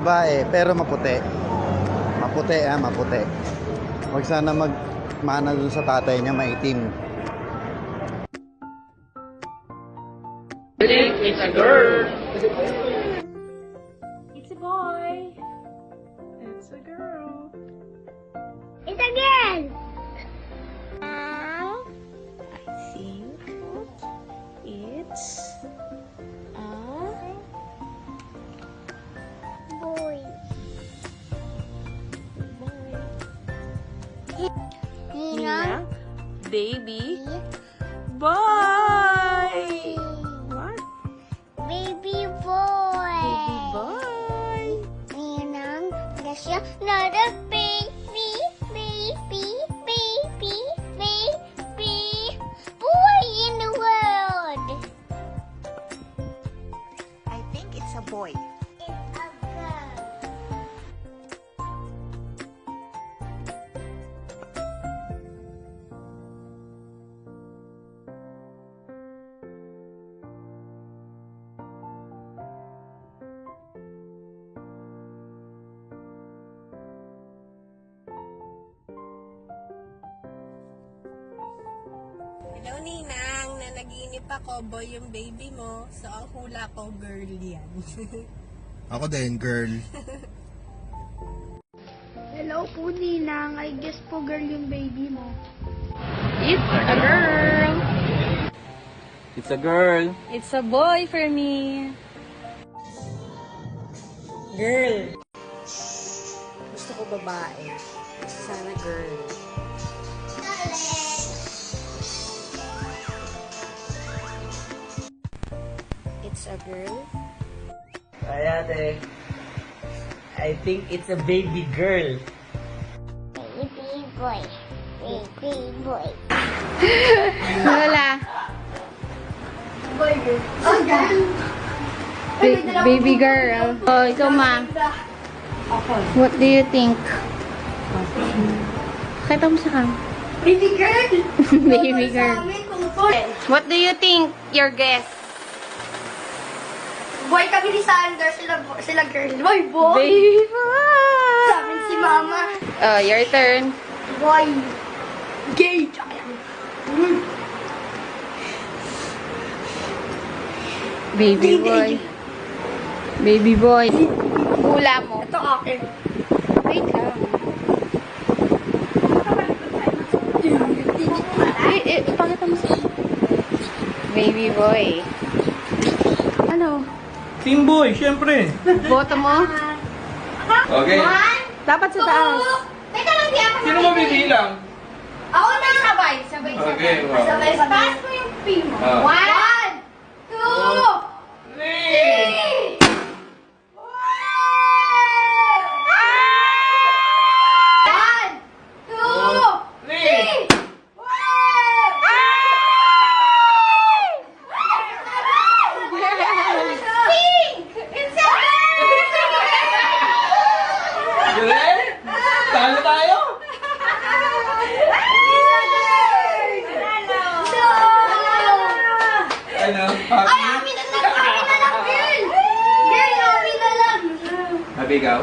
Babae, pero maputi. Maputi, maputi. Huwag sana magmana dun sa tatay niya, maitim. It's a girl. It's a boy. It's a girl. It's a girl. I think it's a Boy. boy. Nina. Baby boy. What? Baby boy. Baby boy. Ninang, there's another baby, baby, baby, baby boy in the world. I think it's a boy. It's a girl. Hello, Ninang. Nanaginip ako, boy yung baby mo. So, ang hula ko, girl yan. Ako din, girl. Hello po, Ninang. I guess po girl yung baby mo. It's a girl. It's a girl. It's a boy for me. Girl. Gusto ko babae. Sana girl. It's a girl. Ay, ate. I think it's a baby girl. Baby boy. Baby boy. Lola. Baby girl. Oh, ikaw ma. What do you think? Kita mo sa kam. Baby girl. Baby girl. What do you think, your guess? Boy kami ni Sander, sila girl. Boy, boy. Baby boy. Sa amin si mama. Oh, your turn. Boy. Gay. Tsaka yan. Baby boy. Baby boy. Hula mo. Ito akin. Wait lang. Ipakita mo sa... Baby boy. Ano? Team boy, syempre. Boto mo? Okay. Dapat sa taas. Teka lang, di ako Sino mo bibilang? Ako na sabay. Sabay. Okay, wow. Sabay. Taas mo yung pin mo. Ah. 1, 2, 3. One, two, three. Pink! It's a Galing? Talo tayo? Ano? Happy? Ay, amin na lang, girl! Girl, amin na lang! Happy ikaw?